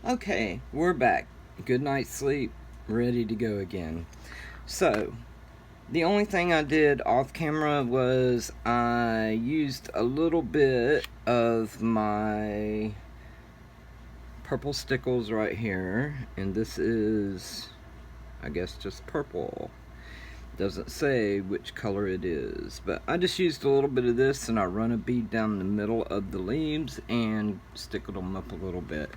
Okay, we're back. Good night's sleep, ready to go again. So, the only thing I did off camera was I used a little bit of my purple Stickles right here, and this is, I guess, just purple. Doesn't say which color it is, but I just used a little bit of this and I run a bead down the middle of the leaves and stickled them up a little bit.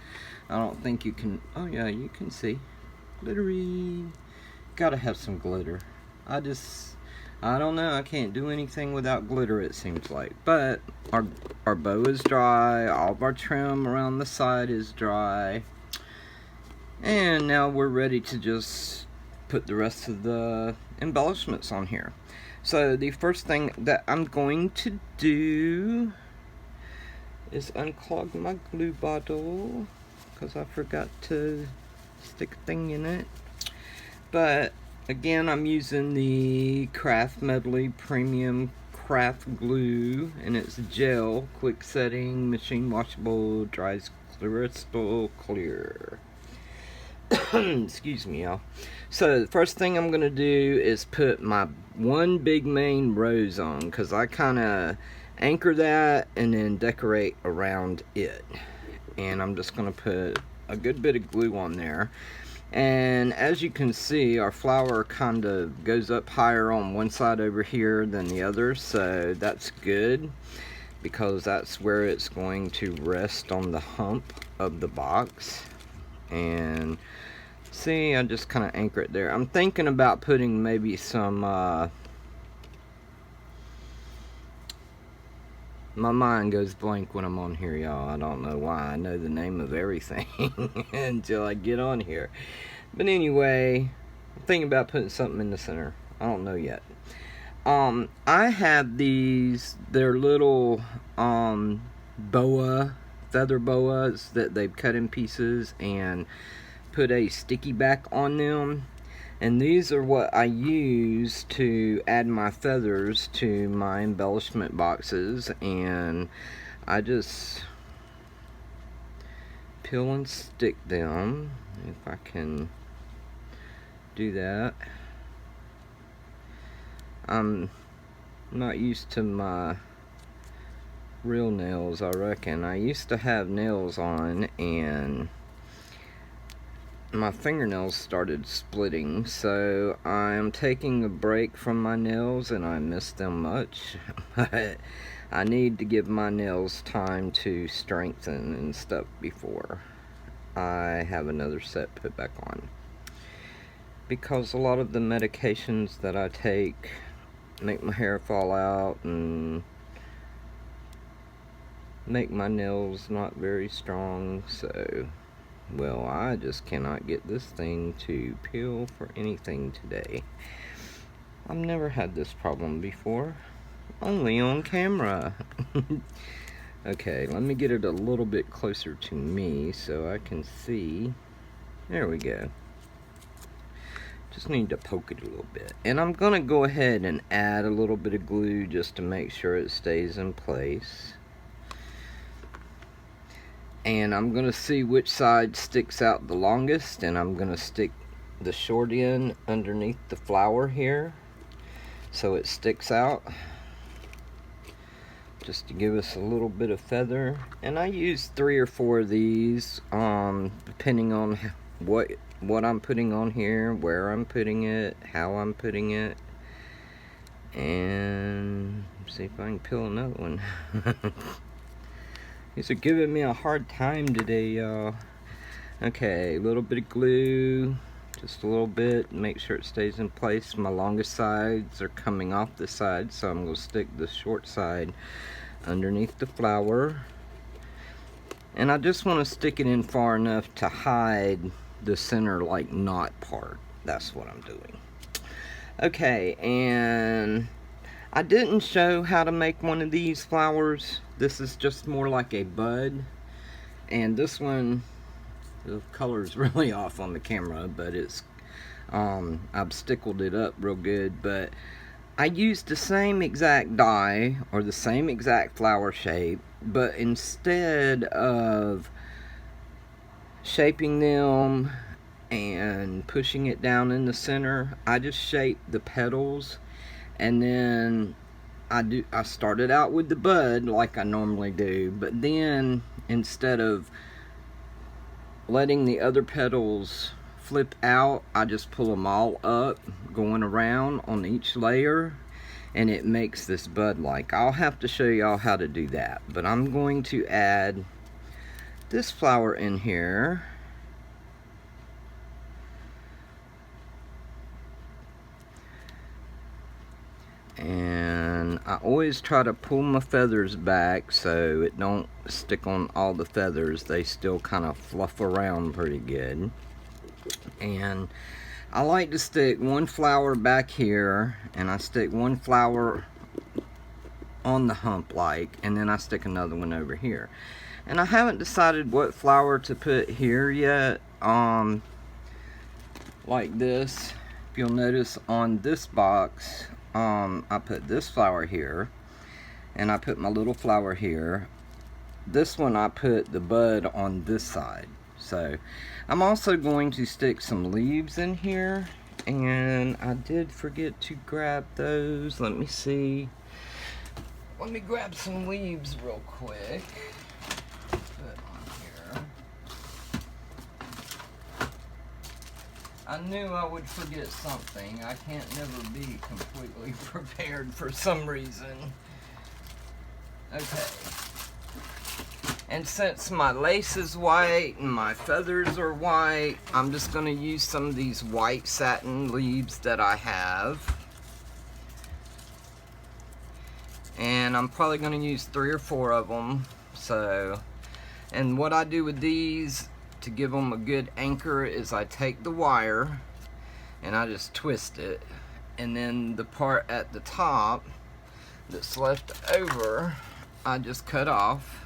I don't think you can, oh yeah, you can see. Glittery. Gotta have some glitter. I don't know, I can't do anything without glitter, it seems like. But our bow is dry, all of our trim around the side is dry. And now we're ready to just put the rest of the embellishments on here. So the first thing that I'm going to do is unclog my glue bottle because I forgot to stick a thing in it. But again, I'm using the Craft Medley Premium Craft Glue, and it's gel, quick setting, machine washable, dries crystal clear. Excuse me, y'all. So the first thing I'm gonna do is put my one big main rose on, because I kind of anchor that and then decorate around it. And I'm just gonna put a good bit of glue on there. And as you can see, our flower kind of goes up higher on one side over here than the other, so that's good because that's where it's going to rest on the hump of the box. And see, I just kind of anchor it there. I'm thinking about putting maybe some my mind goes blank when I'm on here, y'all. I don't know why. I know the name of everything until I get on here. But anyway, I'm thinking about putting something in the center. I don't know yet. I have these, they're little boa, feather boas that they've cut in pieces and put a sticky back on them. And these are what I use to add my feathers to my embellishment boxes. And I just peel and stick them, if I can do that. I'm not used to my real nails, I reckon. I used to have nails on and my fingernails started splitting, so I'm taking a break from my nails and I miss them much. But I need to give my nails time to strengthen and stuff before I have another set put back on, because a lot of the medications that I take make my hair fall out and make my nails not very strong. So, well, I just cannot get this thing to peel for anything today. I've never had this problem before, only on camera. Okay, let me get it a little bit closer to me so I can see. There we go. Just need to poke it a little bit. And I'm gonna go ahead and add a little bit of glue just to make sure it stays in place. And I'm gonna see which side sticks out the longest, and I'm gonna stick the short end underneath the flower here so it sticks out, just to give us a little bit of feather. And I use 3 or 4 of these, depending on what I'm putting on here, where I'm putting it, how I'm putting it. And see if I can peel another one. These are giving me a hard time today, y'all. Okay, a little bit of glue, just a little bit, make sure it stays in place. My longest sides are coming off the side, so I'm going to stick the short side underneath the flower. And I just want to stick it in far enough to hide the center like knot part. That's what I'm doing. Okay, and I didn't show how to make one of these flowers. This is just more like a bud. And this one, the color's really off on the camera, but it's I've stickled it up real good. But I used the same exact die or the same exact flower shape, but instead of shaping them and pushing it down in the center. I just shape the petals, and then I started out with the bud like I normally do, but then instead of letting the other petals flip out, I just pull them all up, going around on each layer, and it makes this bud like. I'll have to show y'all how to do that, but I'm going to add this flower in here. And I always try to pull my feathers back so it don't stick on all the feathers. They still kind of fluff around pretty good. And I like to stick one flower back here, and I stick one flower on the hump like, and then I stick another one over here. And I haven't decided what flower to put here yet. Like this, if you'll notice on this box, I put this flower here, and I put my little flower here. This one I put the bud on this side. So I'm also going to stick some leaves in here, and I did forget to grab those. Let me see. Let me grab some leaves real quick. Put on here. I knew I would forget something. I can't never be completely prepared for some reason. Okay. And since my lace is white and my feathers are white, I'm just going to use some of these white satin leaves that I have. And I'm probably going to use 3 or 4 of them. So, and what I do with these to give them a good anchor is I take the wire and I just twist it, and then the part at the top that's left over I just cut off.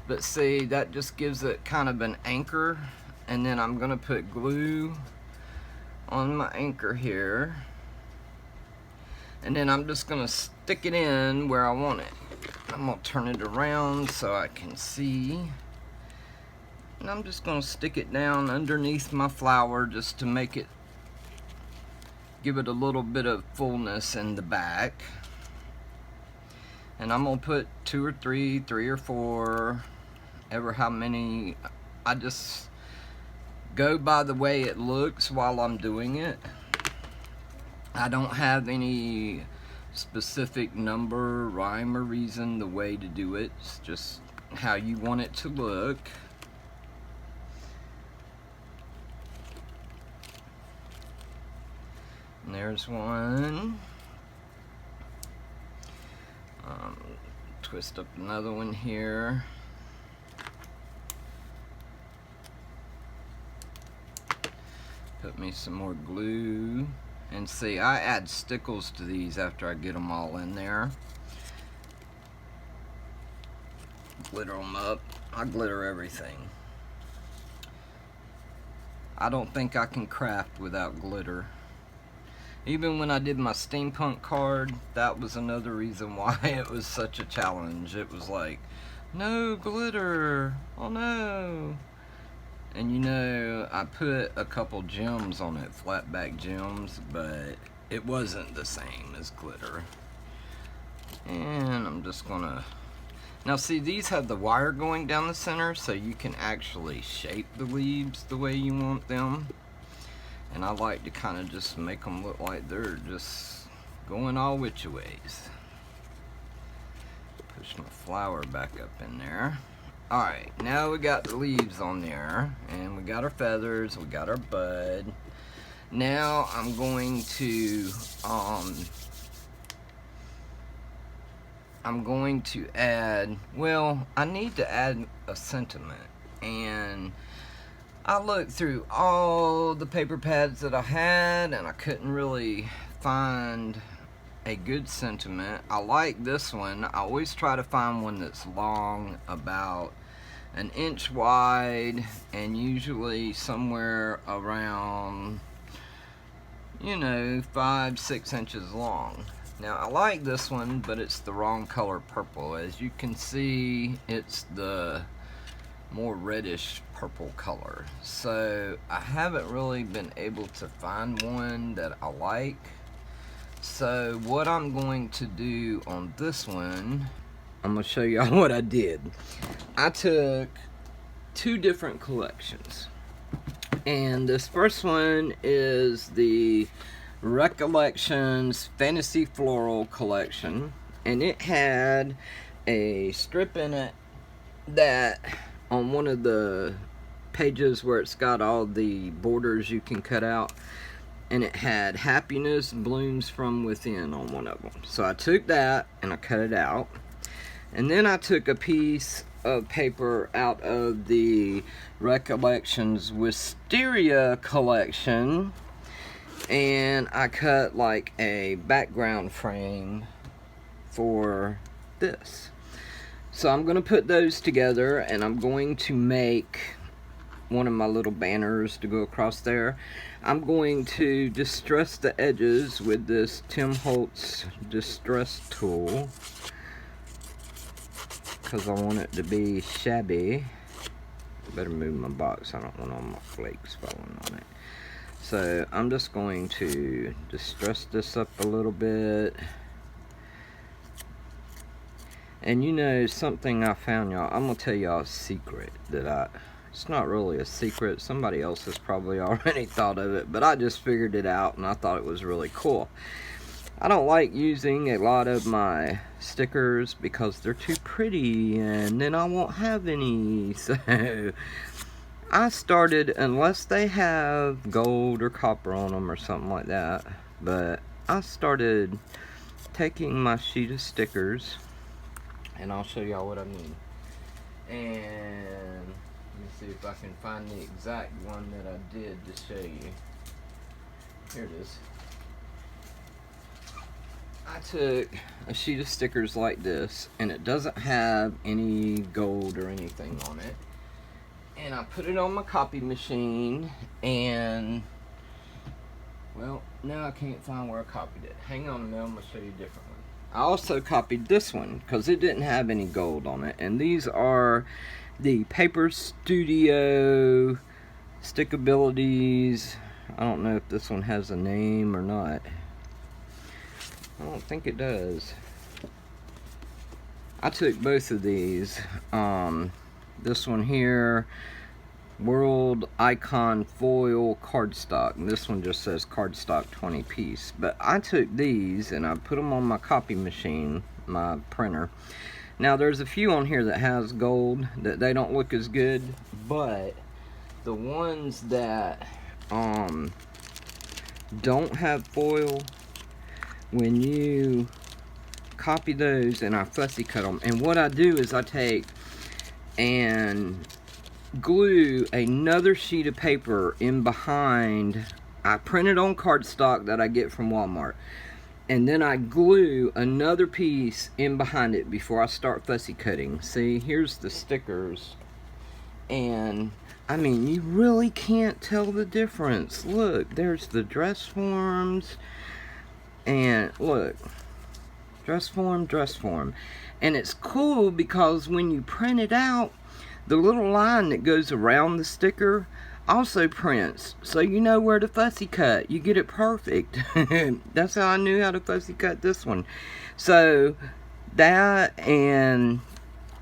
But see, that just gives it kind of an anchor, and then I'm gonna put glue on my anchor here, and then I'm just gonna stick it in where I want it. I'm gonna turn it around so I can see, and I'm just gonna stick it down underneath my flower just to make it, give it a little bit of fullness in the back. And I'm gonna put 2 or 3 or 4, ever how many. I just go by the way it looks while I'm doing it. I don't have any specific number, rhyme, or reason the way to do it. It's just how you want it to look. And there's one. Twist up another one here. Put me some more glue. And see, I add Stickles to these after I get them all in there. Glitter them up. I glitter everything. I don't think I can craft without glitter. Even when I did my steampunk card, that was another reason why it was such a challenge. It was like, no glitter, oh no. And you know, I put a couple gems on it, flat back gems, but it wasn't the same as glitter. And I'm just gonna, now see, these have the wire going down the center, so you can actually shape the leaves the way you want them. And I like to kind of just make them look like they're just going all which ways. Push my flower back up in there. Alright, now we got the leaves on there, and we got our feathers, we got our bud. Now I'm going to add, well, I need to add a sentiment. And I looked through all the paper pads that I had, and I couldn't really find a good sentiment. I like this one. I always try to find one that's long, about 1 inch wide, and usually somewhere around, you know, 5-6 inches long. Now I like this one, but it's the wrong color purple. As you can see, it's the more reddish purple color. So I haven't really been able to find one that I like. So what I'm going to do on this one, I'm going to show y'all what I did. I took two different collections. And this first one is the Recollections Fantasy Floral Collection. And it had a strip in it that on one of the pages where it's got all the borders you can cut out, and it had happiness blooms from within on one of them. So I took that and I cut it out, and then I took a piece of paper out of the Recollections Wisteria collection, and I cut like a background frame for this. So I'm going to put those together, and I'm going to make one of my little banners to go across there. I'm going to distress the edges with this Tim Holtz distress tool, because I want it to be shabby. Better move my box, I don't want all my flakes falling on it. So I'm just going to distress this up a little bit. And you know something I found, y'all, I'm going to tell y'all a secret that it's not really a secret. Somebody else has probably already thought of it, but I just figured it out and I thought it was really cool. I don't like using a lot of my stickers because they're too pretty and then I won't have any. So I started, unless they have gold or copper on them or something like that, but I started taking my sheet of stickers, and I'll show y'all what I mean. And let me see if I can find the exact one that I did to show you. Here it is. I took a sheet of stickers like this, and it doesn't have any gold or anything on it. And I put it on my copy machine, and well, now I can't find where I copied it. Hang on a minute, I'm going to show you a different one. I also copied this one because it didn't have any gold on it. And these are the Paper Studio Stickabilities. I don't know if this one has a name or not. I don't think it does. I took both of these. This one here, World Icon Foil Cardstock, and this one just says cardstock 20 piece. But I took these and I put them on my copy machine, my printer. Now there's a few on here that has gold that they don't look as good, but the ones that don't have foil, when you copy those, and I fussy cut them, and what I do is I take and glue another sheet of paper in behind. I print it on cardstock that I get from Walmart, and then I glue another piece in behind it before I start fussy cutting. See, here's the stickers, and I mean, you really can't tell the difference. Look, there's the dress forms, and look, dress form, and it's cool because when you print it out, the little line that goes around the sticker also prints, so you know where to fussy cut. You get it perfect. That's how I knew how to fussy cut this one. So that, and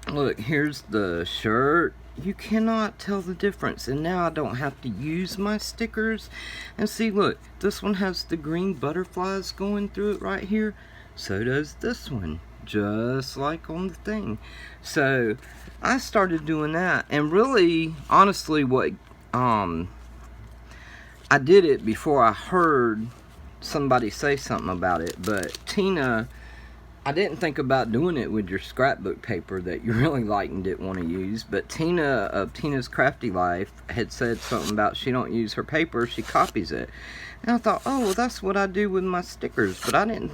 look, here's the shirt. You cannot tell the difference, and now I don't have to use my stickers. And see, look, this one has the green butterflies going through it right here. So does this one, just like on the thing. So I started doing that, and really, honestly, what I did it before I heard somebody say something about it. But Tina, I didn't think about doing it with your scrapbook paper that you really like and didn't want to use, but Tina of Tina's Crafty Life had said something about she don't use her paper, she copies it. And I thought, oh, well, that's what I do with my stickers, but I didn't,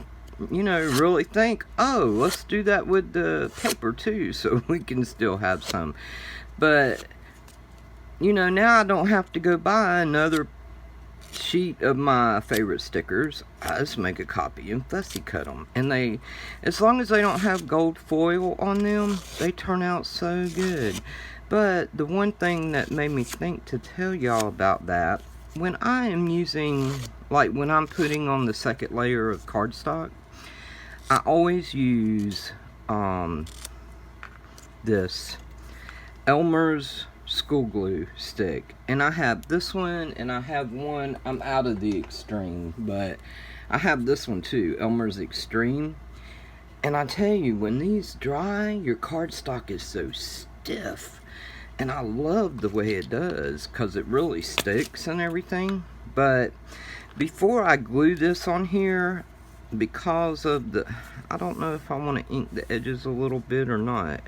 you know, really think, oh, let's do that with the paper too, so we can still have some. But, you know, now I don't have to go buy another sheet of my favorite stickers. I just make a copy and fussy cut them, and they, as long as they don't have gold foil on them, they turn out so good. But the one thing that made me think to tell y'all about that, when I am using, like when I'm putting on the second layer of cardstock, I always use this Elmer's school glue stick, and I have this one, and I have one, I'm out of the extreme, but I have this one too, Elmer's Extreme. And I tell you, when these dry, your cardstock is so stiff, and I love the way it does because it really sticks and everything. But before I glue this on here, because of the, I don't know if I want to ink the edges a little bit or not.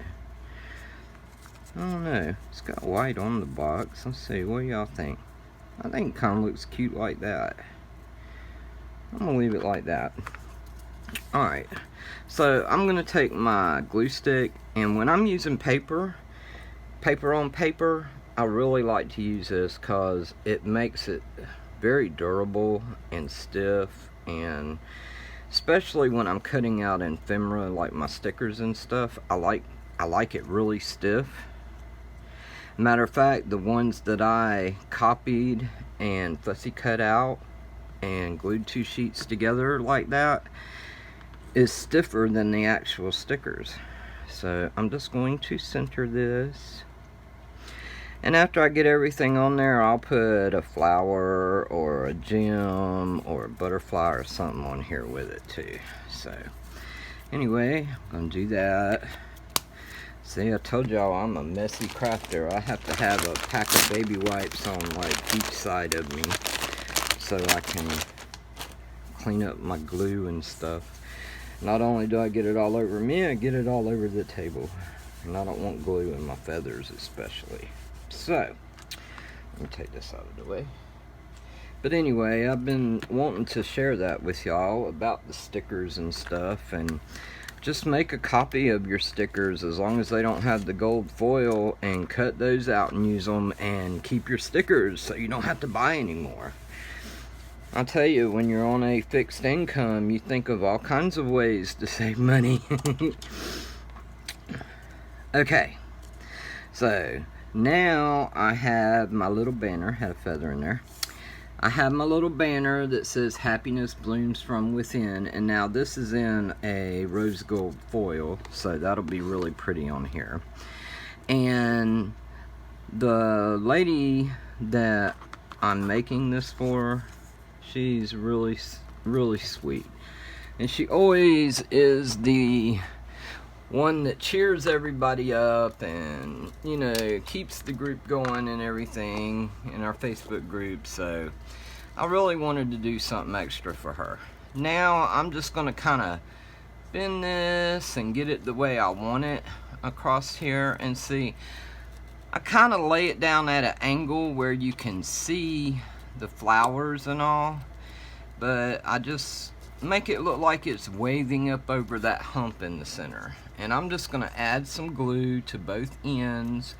I don't know. It's got white on the box. Let's see. What do y'all think? I think it kind of looks cute like that. I'm going to leave it like that. Alright. So, I'm going to take my glue stick. And when I'm using paper on paper, I really like to use this because it makes it very durable and stiff. And especially when I'm cutting out ephemera, like my stickers and stuff, I like it really stiff. Matter of fact, the ones that I copied and fussy cut out and glued 2 sheets together like that is stiffer than the actual stickers. So I'm just going to center this, and after I get everything on there, I'll put a flower or a gem or a butterfly or something on here with it too. So anyway, I'm gonna do that. See, I told y'all I'm a messy crafter. I have to have a pack of baby wipes on like each side of me so I can clean up my glue and stuff. Not only do I get it all over me, I get it all over the table. And I don't want glue in my feathers especially. So, let me take this out of the way. But anyway, I've been wanting to share that with y'all about the stickers and stuff, and just make a copy of your stickers as long as they don't have the gold foil, and cut those out and use them, and keep your stickers so you don't have to buy anymore. I'll tell you, when you're on a fixed income, you think of all kinds of ways to save money. Okay, so now I have my little banner, had a feather in there. I have my little banner that says happiness blooms from within, and now this is in a rose gold foil, so that'll be really pretty on here. And the lady that I'm making this for, she's really sweet, and she always is the one that cheers everybody up and, you know, keeps the group going and everything in our Facebook group. So I really wanted to do something extra for her. Now I'm just going to kind of bend this and get it the way I want it across here. And see, I kind of lay it down at an angle where you can see the flowers and all, but I just make it look like it's waving up over that hump in the center. And I'm just going to add some glue to both ends,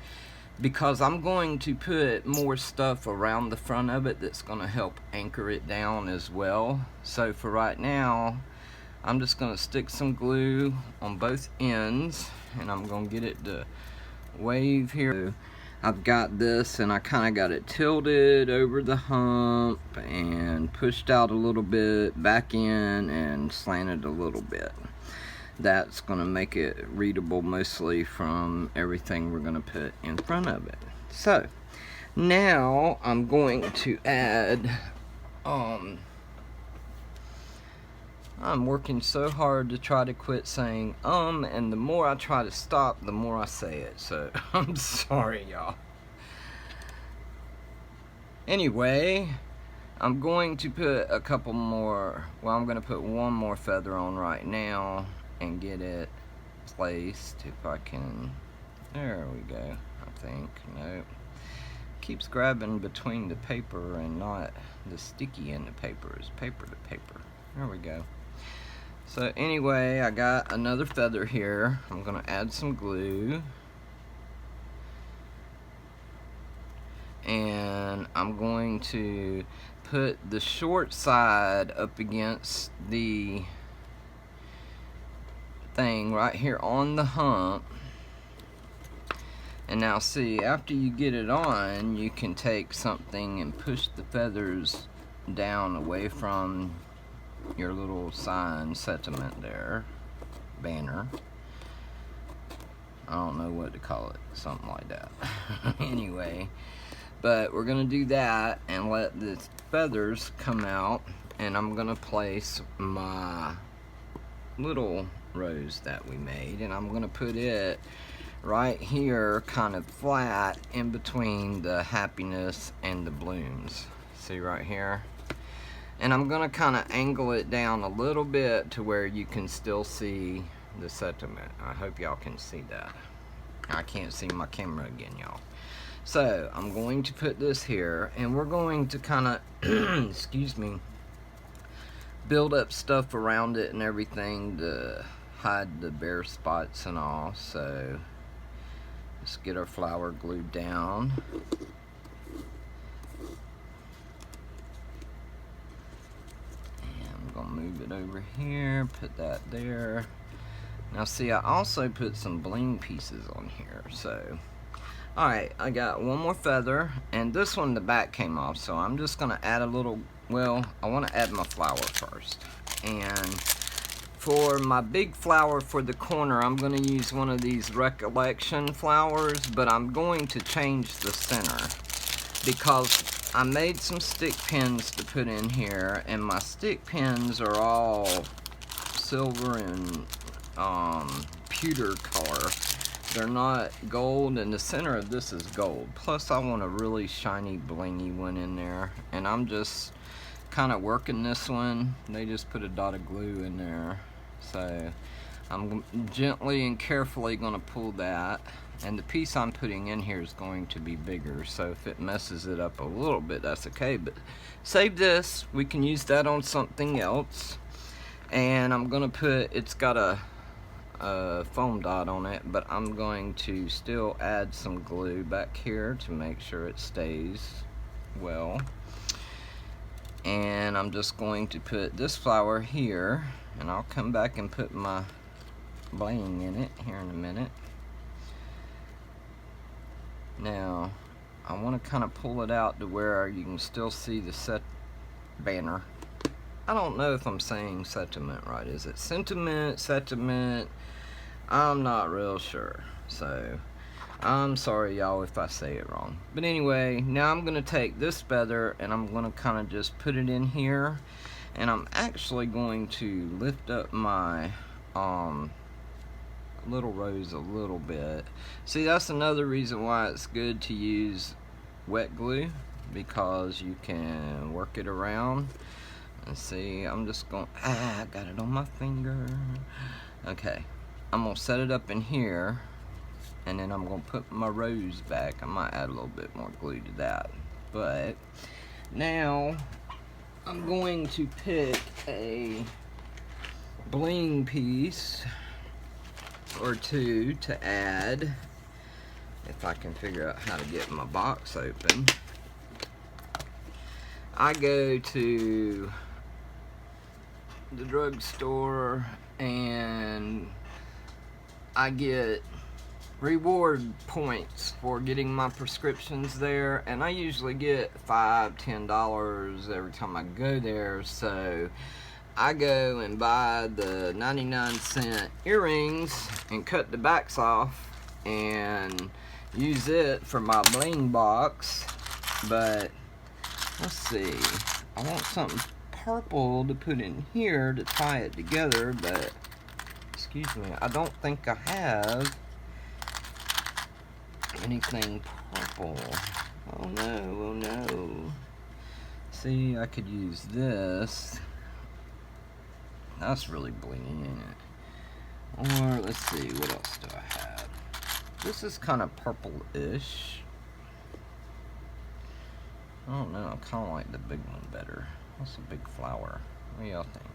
because I'm going to put more stuff around the front of it that's going to help anchor it down as well. So for right now, I'm just going to stick some glue on both ends, and I'm going to get it to wave here. I've got this, and I kind of got it tilted over the hump and pushed out a little bit, back in, and slanted a little bit. That's going to make it readable mostly from everything we're going to put in front of it. So now I'm going to add, I'm working so hard to try to quit saying and the more I try to stop, the more I say it, so I'm sorry, y'all. Anyway, I'm going to put a couple more, well, I'm going to put one more feather on right now and get it placed, if I can. There we go, I think. Nope. Keeps grabbing between the paper and not the sticky in the paper. It's paper to paper. There we go. So anyway, I got another feather here. I'm going to add some glue. And I'm going to put the short side up against the thing right here on the hump, And now see, after you get it on, you can take something and push the feathers down away from your little sign sentiment there, banner. I don't know what to call it, something like that. Anyway, but we're gonna do that and let the feathers come out, and I'm gonna place my little rose that we made, and I'm gonna put it right here kind of flat in between the happiness and the blooms. See right here? And I'm gonna kind of angle it down a little bit to where you can still see the sentiment. I hope y'all can see that. I can't see my camera again, y'all. So I'm going to put this here, and we're going to kind of excuse me, build up stuff around it and everything to hide the bare spots and all. So let's get our flower glued down. And I'm gonna move it over here, put that there. Now see, I also put some bling pieces on here. So alright, I got one more feather, and this one, the back came off, so I'm just gonna add a little, well, I want to add my flower first. And for my big flower for the corner, I'm going to use one of these recollection flowers, but I'm going to change the center because I made some stick pins to put in here, and my stick pins are all silver and pewter color. They're not gold, and the center of this is gold. Plus I want a really shiny blingy one in there, and I'm just kind of working this one. They just put a dot of glue in there. So I'm gently and carefully going to pull that, and the piece I'm putting in here is going to be bigger, so if it messes it up a little bit, that's okay, but save this, we can use that on something else. And I'm going to put, it's got a foam dot on it, but I'm going to still add some glue back here to make sure it stays well. And I'm just going to put this flower here, and I'll come back and put my bling in it here in a minute. Now I want to kind of pull it out to where you can still see the set banner. I don't know if I'm saying sentiment right. Is it sentiment, sentiment? I'm not real sure, so I'm sorry y'all if I say it wrong. But anyway, now I'm going to take this feather and I'm going to kind of just put it in here, and I'm actually going to lift up my little rose a little bit. See, that's another reason why it's good to use wet glue, because you can work it around. And see, I'm just going, I got it on my finger. Okay, I'm going to set it up in here, and then I'm going to put my rose back. I might add a little bit more glue to that. But now I'm going to pick a bling piece or two to add, if I can figure out how to get my box open. I go to the drugstore and I get reward points for getting my prescriptions there, and I usually get $5–10 every time I go there. So I go and buy the 99-cent earrings and cut the backs off and use it for my bling box. But let's see, I want something purple to put in here to tie it together, but excuse me, I don't think I have anything purple. Oh no, oh no. See, I could use this. That's really blingy, ain't it? Or let's see, what else do I have? This is kind of purple-ish. I don't know, I kind of like the big one better. That's a big flower. What do y'all think?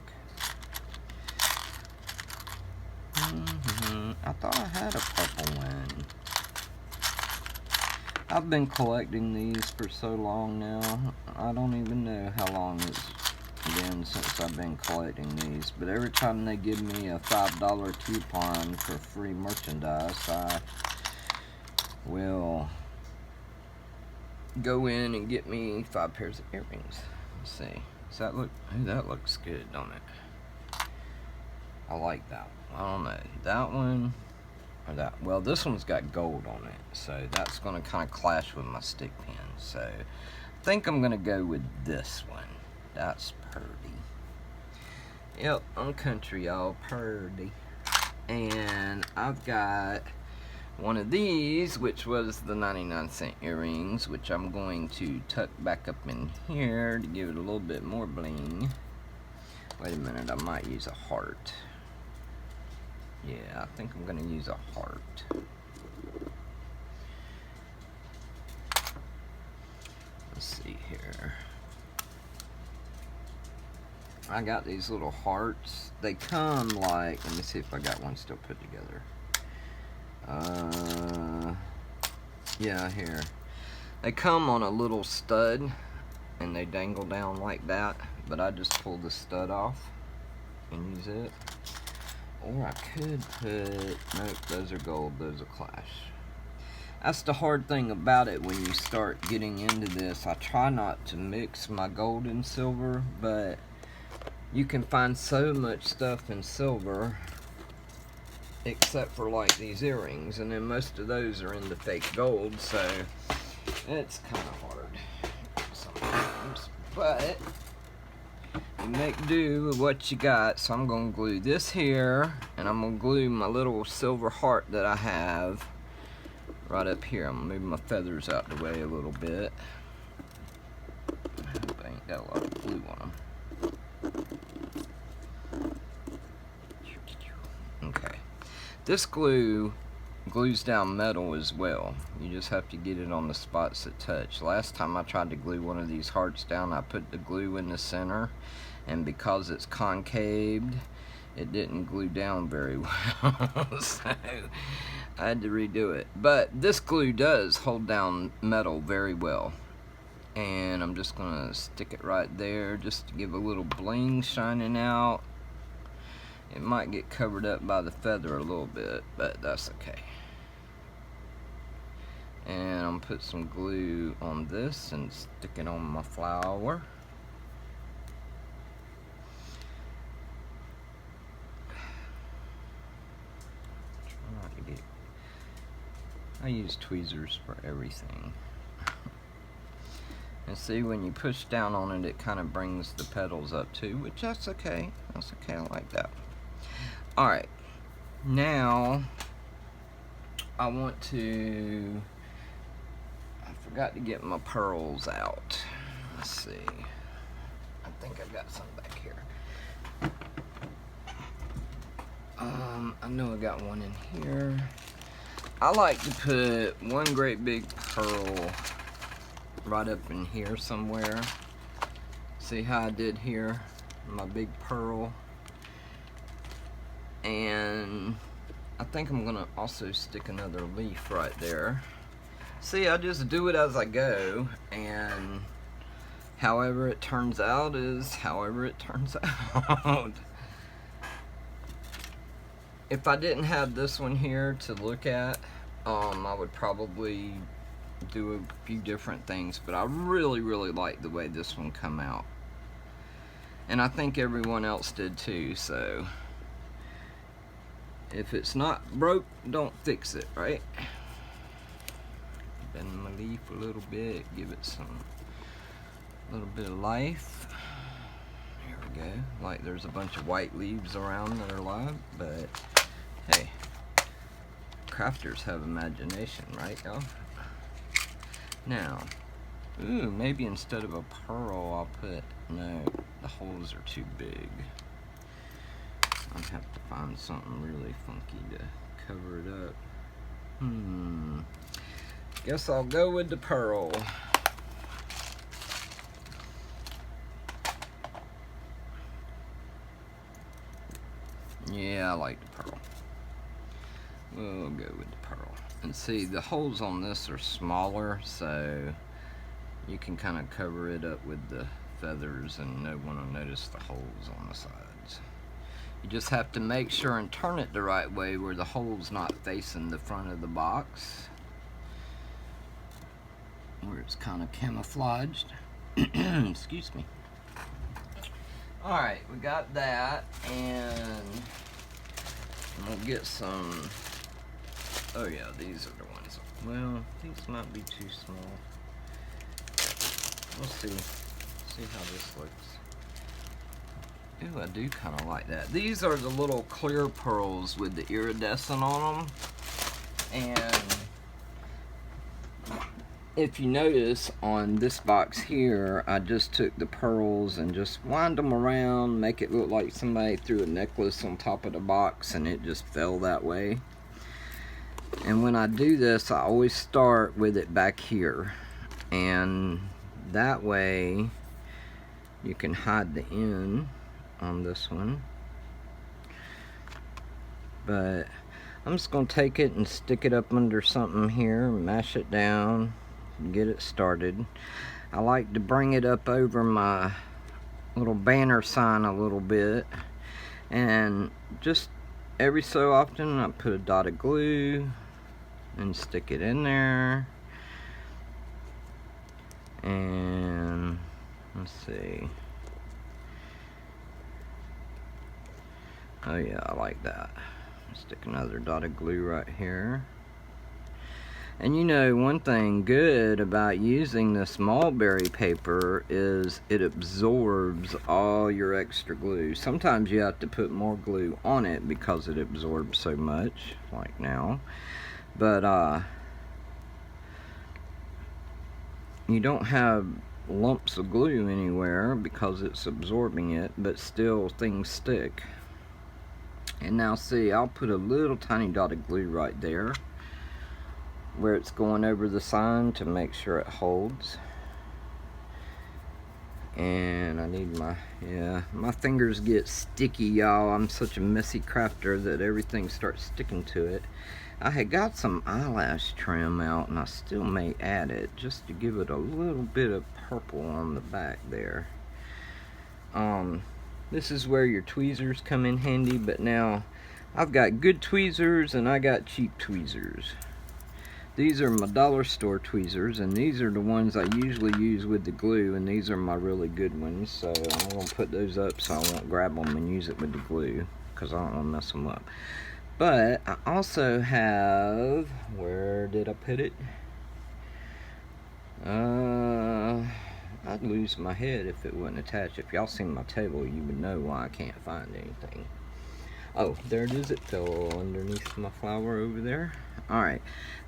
I thought I had a purple one. I've been collecting these for so long now. I don't even know how long it's been since I've been collecting these. But every time they give me a $5 coupon for free merchandise, I will go in and get me 5 pairs of earrings. Let's see. Does that look? Oh, that looks good, don't it? I like that one. I don't know. That one or that. Well, this one's got gold on it, so that's going to kind of clash with my stick pin. So I think I'm going to go with this one. That's purdy. Yep, I'm country, y'all. Purdy. And I've got one of these, which was the 99-cent earrings, which I'm going to tuck back up in here to give it a little bit more bling. Wait a minute, I might use a heart. Yeah, I think I'm going to use a heart. Let's see here. I got these little hearts. They come like, let me see if I got one still put together. Yeah, here. They come on a little stud and they dangle down like that, but I just pull the stud off and use it. Or I could put, nope, those are gold, those are clash. That's the hard thing about it when you start getting into this. I try not to mix my gold and silver, but you can find so much stuff in silver except for like these earrings, and then most of those are in the fake gold, so it's kind of hard sometimes, but you make do with what you got. So I'm going to glue this here, and I'm going to glue my little silver heart that I have right up here. I'm going to move my feathers out the way a little bit. I hope I ain't got a lot of glue on them. Okay. This glue glues down metal as well. You just have to get it on the spots that touch. Last time I tried to glue one of these hearts down, I put the glue in the center, and because it's concaved, it didn't glue down very well. So I had to redo it. But this glue does hold down metal very well. And I'm just gonna stick it right there just to give a little bling shining out. It might get covered up by the feather a little bit, but that's okay. And I'm gonna put some glue on this and stick it on my flower. I use tweezers for everything. And see, when you push down on it, it kind of brings the petals up too, which that's okay. That's okay, I like that. Alright, now I want to, I forgot to get my pearls out. Let's see. I think I got some back here. I know I got one in here. I like to put one great big pearl right up in here somewhere. See how I did here? My big pearl. And I think I'm gonna also stick another leaf right there. See, I just do it as I go, and however it turns out is however it turns out. If I didn't have this one here to look at, I would probably do a few different things, but I really like the way this one come out, and I think everyone else did too. So if it's not broke, don't fix it, right? Bend my leaf a little bit, give it some little bit of life. There we go. Like there's a bunch of white leaves around that are live, but hey, crafters have imagination, right, y'all? Now, ooh, maybe instead of a pearl, I'll put, no, the holes are too big. I'd have to find something really funky to cover it up. Guess I'll go with the pearl. Yeah, I like the pearl. We'll go with the pearl. And see, the holes on this are smaller, so you can kind of cover it up with the feathers and no one will notice the holes on the sides. You just have to make sure and turn it the right way where the hole's not facing the front of the box. where it's kind of camouflaged. Excuse me. Alright, we got that, and I'm gonna get some. Oh yeah, these are the ones. Well, these might be too small. We'll see. See how this looks. Ooh, I do kind of like that. These are the little clear pearls with the iridescent on them. And if you notice on this box here, I just took the pearls and just wind them around, make it look like somebody threw a necklace on top of the box and it just fell that way. And when I do this, I always start with it back here. And that way you can hide the end on this one. But I'm just going to take it and stick it up under something here, mash it down, get it started. I like to bring it up over my little banner sign a little bit, and just every so often I put a dot of glue and stick it in there. And let's see. Oh yeah, I like that. Stick another dot of glue right here. And you know, one thing good about using this mulberry paper is it absorbs all your extra glue. Sometimes you have to put more glue on it because it absorbs so much, like now. But you don't have lumps of glue anywhere because it's absorbing it, but still things stick. And now see, I'll put a little tiny dot of glue right there where it's going over the sign to make sure it holds. And I need my fingers get sticky, y'all. I'm such a messy crafter that everything starts sticking to it. I had got some eyelash trim out, and I still may add it just to give it a little bit of purple on the back there. This is where your tweezers come in handy, but now I've got good tweezers and I got cheap tweezers. These are my dollar store tweezers, and these are the ones I usually use with the glue, and these are my really good ones, so I'm going to put those up so I won't grab them and use it with the glue, because I don't want to mess them up. But I also have, where did I put it? I'd lose my head if it wasn't attached. If y'all seen my table, you would know why I can't find anything. Oh, there it is. It fell underneath my flower over there. Alright,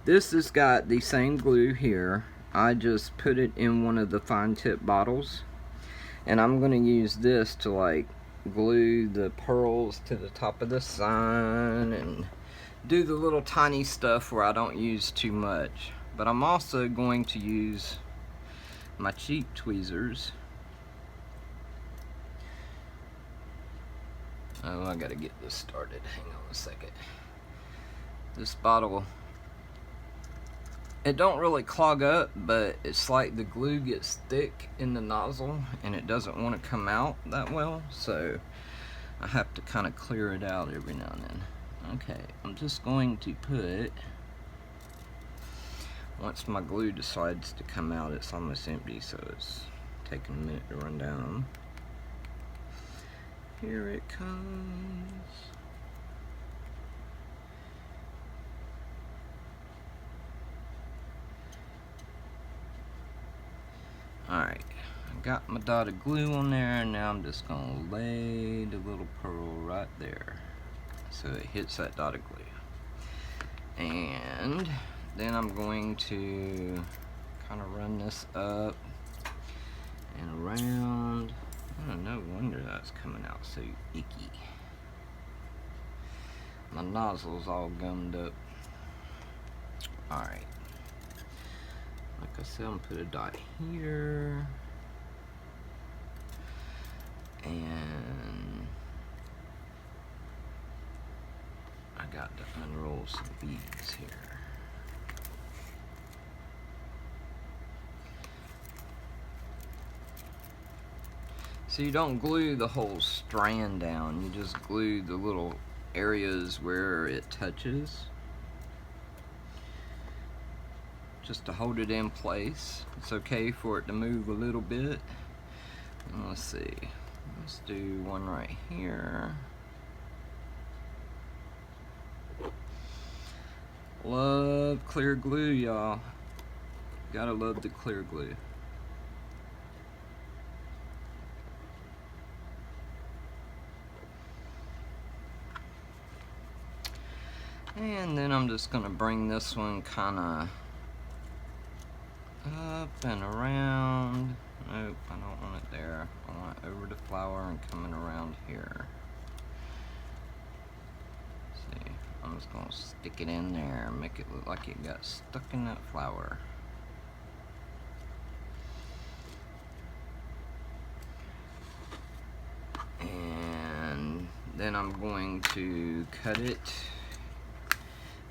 this has got the same glue here. I just put it in one of the fine tip bottles, and I'm going to use this to like glue the pearls to the top of the sign and do the little tiny stuff where I don't use too much. But I'm also going to use my cheap tweezers. Oh, I gotta get this started. Hang on a second. This bottle, it don't really clog up, but it's like the glue gets thick in the nozzle and it doesn't want to come out that well, so I have to kind of clear it out every now and then. Okay, I'm just going to put, once my glue decides to come out, it's almost empty, so it's taking a minute to run down. Here it comes. Alright, I got my dot of glue on there, and now I'm just going to lay the little pearl right there so it hits that dot of glue. And then I'm going to kind of run this up and around. Oh, no wonder that's coming out so icky. My nozzle's all gummed up. Alright. Like I said, I'm gonna put a dot here. And I got to unroll some beads here. So you don't glue the whole strand down, you just glue the little areas where it touches. just to hold it in place. It's okay for it to move a little bit. And let's see, let's do one right here. Love clear glue, y'all. Gotta love the clear glue. And then I'm just gonna bring this one kinda up and around. Nope, I don't want it there. I want it over the flower and coming around here. See, I'm just gonna stick it in there, make it look like it got stuck in that flower. And then I'm going to cut it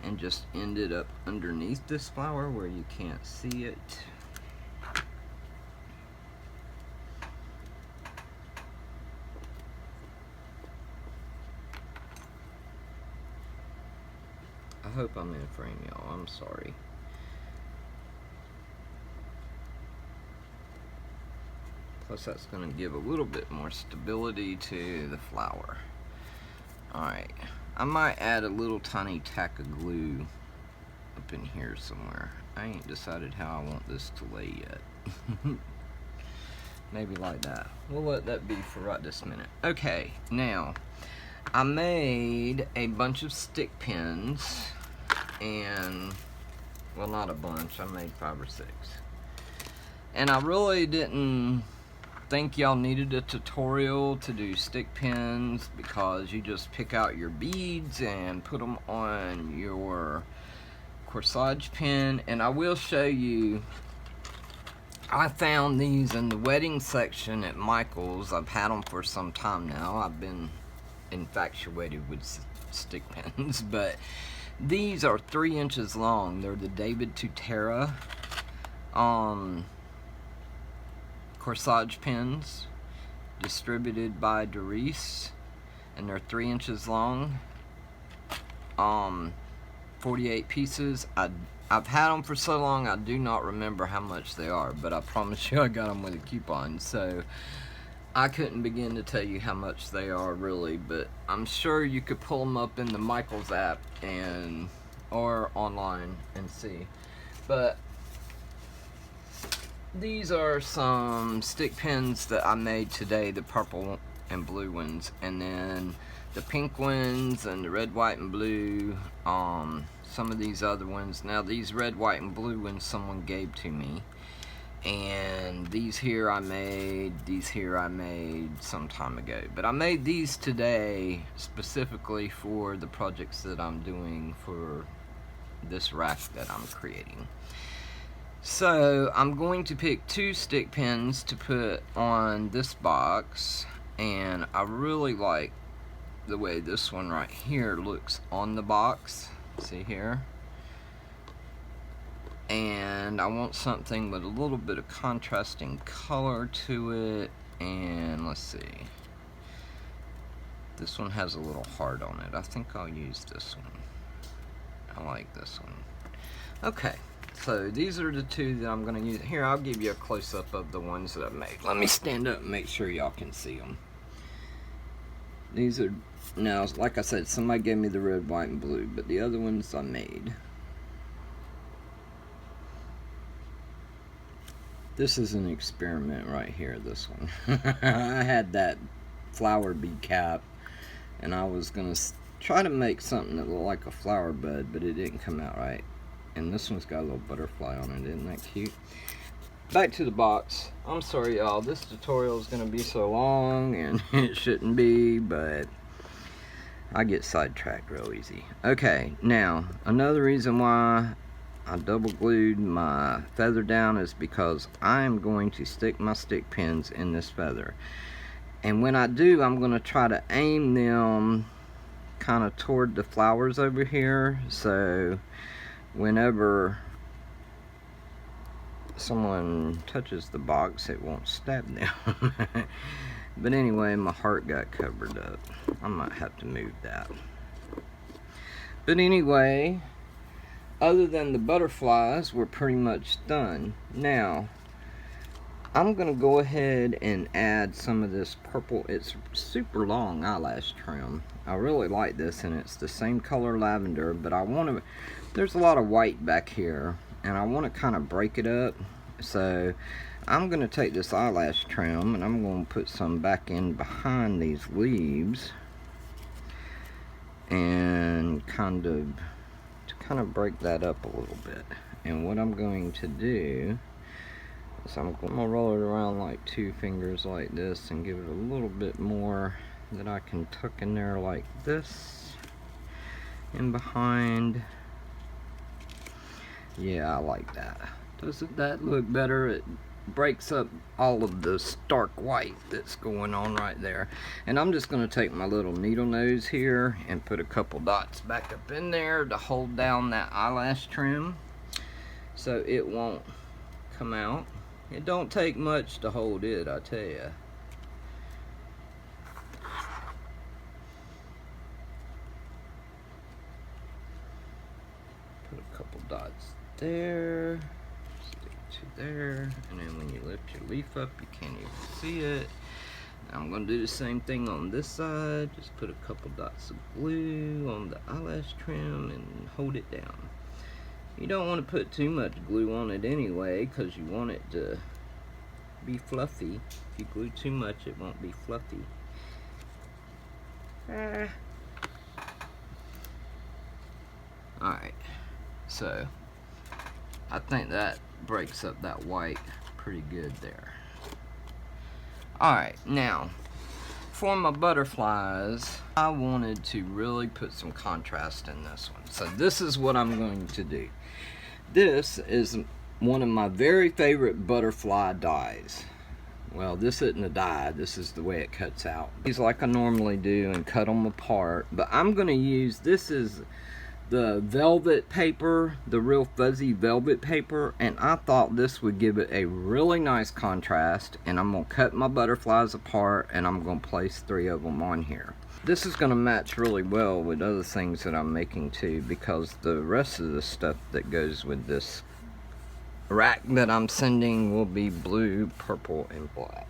and just end it up underneath this flower where you can't see it. I hope I'm in frame, y'all. I'm sorry. Plus that's going to give a little bit more stability to the flower. Alright, I might add a little tiny tack of glue up in here somewhere. I ain't decided how I want this to lay yet. Maybe like that. We'll let that be for right this minute. Okay, now I made a bunch of stick pins, and well, not a bunch, I made 5 or 6. And I really didn't think y'all needed a tutorial to do stick pins, because you just pick out your beads and put them on your corsage pin. And I will show you, I found these in the wedding section at Michael's. I've had them for some time now. I've been infatuated with stick pins, but these are 3 inches long. They're the David Tutera corsage pins, distributed by Doris, and they're 3 inches long. 48 pieces. I've had them for so long I do not remember how much they are, but I promise you I got them with a coupon, so I couldn't begin to tell you how much they are really, but I'm sure you could pull them up in the Michael's app and or online and see. But these are some stick pins that I made today, the purple and blue ones, and then the pink ones and the red, white, and blue, some of these other ones. Now these red, white, and blue ones someone gave to me, and these here I made some time ago, but I made these today specifically for the projects that I'm doing for this rack that I'm creating. So I'm going to pick 2 stick pins to put on this box, and I really like the way this one right here looks on the box. See here? And I want something with a little bit of contrasting color to it, and let's see. This one has a little heart on it. I think I'll use this one. I like this one. Okay. So these are the 2 that I'm going to use. Here, I'll give you a close-up of the ones that I've made. Let me stand up and make sure y'all can see them. These are, now, like I said, somebody gave me the red, white, and blue, but the other ones I made. This is an experiment right here, this one. I had that flower bead cap, and I was going to try to make something that looked like a flower bud, but it didn't come out right. And this one's got a little butterfly on it. Isn't that cute? Back to the box. I'm sorry, y'all. This tutorial is going to be so long, and it shouldn't be, but I get sidetracked real easy. Okay, now, another reason why I double glued my feather down is because I'm going to stick my stick pins in this feather. And when I do, I'm going to try to aim them kind of toward the flowers over here, so whenever someone touches the box, it won't stab them. But anyway, my heart got covered up. I might have to move that. But anyway, other than the butterflies, we're pretty much done. Now, I'm going to go ahead and add some of this purple. It's super long eyelash trim. I really like this, and it's the same color lavender, but I want to, there's a lot of white back here, and I want to kind of break it up. So I'm going to take this eyelash trim, and I'm going to put some back in behind these leaves, and kind of break that up a little bit. And what I'm going to do is I'm going to roll it around like 2 fingers like this and give it a little bit more that I can tuck in there like this and behind. Yeah, I like that. Doesn't that look better? It breaks up all of the stark white that's going on right there. And I'm just going to take my little needle nose here and put a couple dots back up in there to hold down that eyelash trim so it won't come out. It don't take much to hold it, I tell you. Put a couple dots there, stick to there, and then when you lift your leaf up, you can't even see it. Now I'm going to do the same thing on this side. Just put a couple dots of glue on the eyelash trim and hold it down. You don't want to put too much glue on it anyway, because you want it to be fluffy. If you glue too much, it won't be fluffy. Alright, so I think that breaks up that white pretty good there. Alright, now for my butterflies, I wanted to really put some contrast in this one. So this is what I'm going to do. This is one of my very favorite butterfly dies. Well, this isn't a die, this is the way it cuts out. These like I normally do and cut them apart, but I'm going to use, this is the velvet paper, the real fuzzy velvet paper, and I thought this would give it a really nice contrast. And I'm going to cut my butterflies apart and I'm going to place 3 of them on here. This is going to match really well with other things that I'm making too, because the rest of the stuff that goes with this rack that I'm sending will be blue, purple, and black.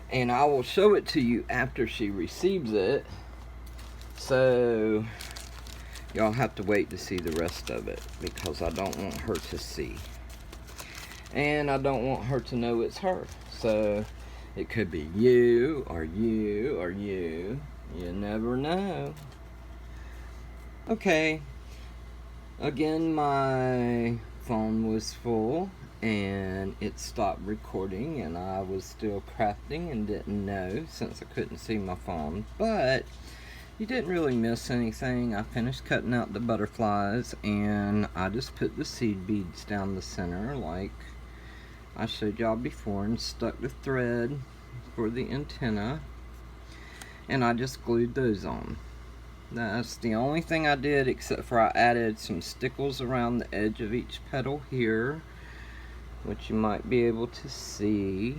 And I will show it to you after she receives it, so y'all have to wait to see the rest of it, because I don't want her to see. And I don't want her to know it's her. So it could be you, or you, or you. You never know. Okay. Again, my phone was full and it stopped recording, and I was still crafting and didn't know since I couldn't see my phone. But you didn't really miss anything. I finished cutting out the butterflies and I just put the seed beads down the center like I showed y'all before, and stuck the thread for the antenna, and I just glued those on. That's the only thing I did, except for I added some stickles around the edge of each petal here, which you might be able to see,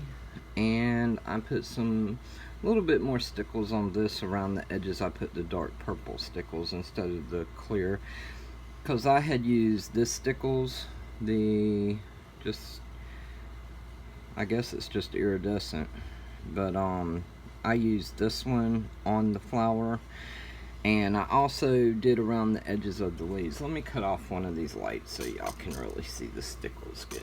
and I put some little bit more stickles on this around the edges. I put the dark purple stickles instead of the clear, because I had used this stickles, I guess it's just iridescent, but I used this one on the flower, and I also did around the edges of the leaves. Let me cut off one of these lights so y'all can really see the stickles good.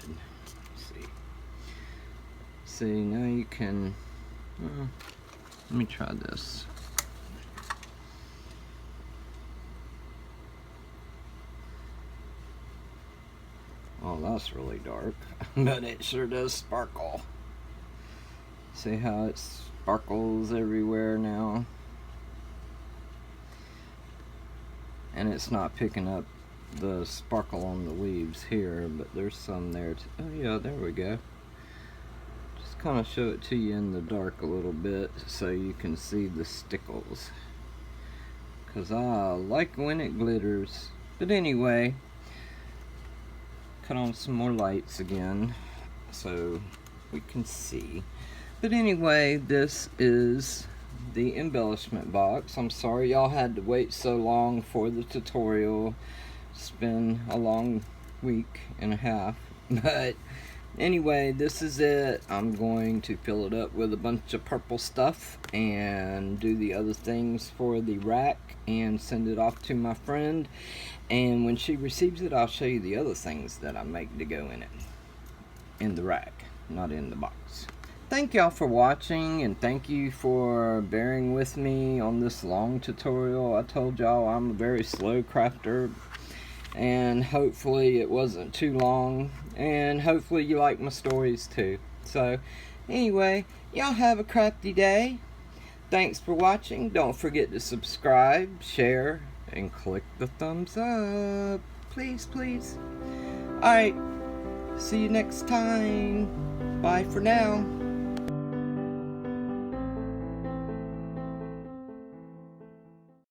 See, now you can, let me try this. Oh, that's really dark, but it sure does sparkle. See how it sparkles everywhere now? And it's not picking up the sparkle on the leaves here, but there's some there too. Oh yeah, there we go. Just kind of show it to you in the dark a little bit so you can see the stickles, because I like when it glitters. But anyway, cut on some more lights again so we can see. But anyway, this is the embellishment box. I'm sorry y'all had to wait so long for the tutorial, It's been a long week and a half. But anyway, this is it. I'm going to fill it up with a bunch of purple stuff and do the other things for the rack and send it off to my friend. And when she receives it, I'll show you the other things that I make to go in it. In the rack, not in the box. Thank y'all for watching, and thank you for bearing with me on this long tutorial. I told y'all I'm a very slow crafter, and hopefully it wasn't too long, and hopefully you like my stories too. So anyway, y'all have a crafty day. Thanks for watching. Don't forget to subscribe, share, and click the thumbs up. Please, please. Alright, see you next time. Bye for now.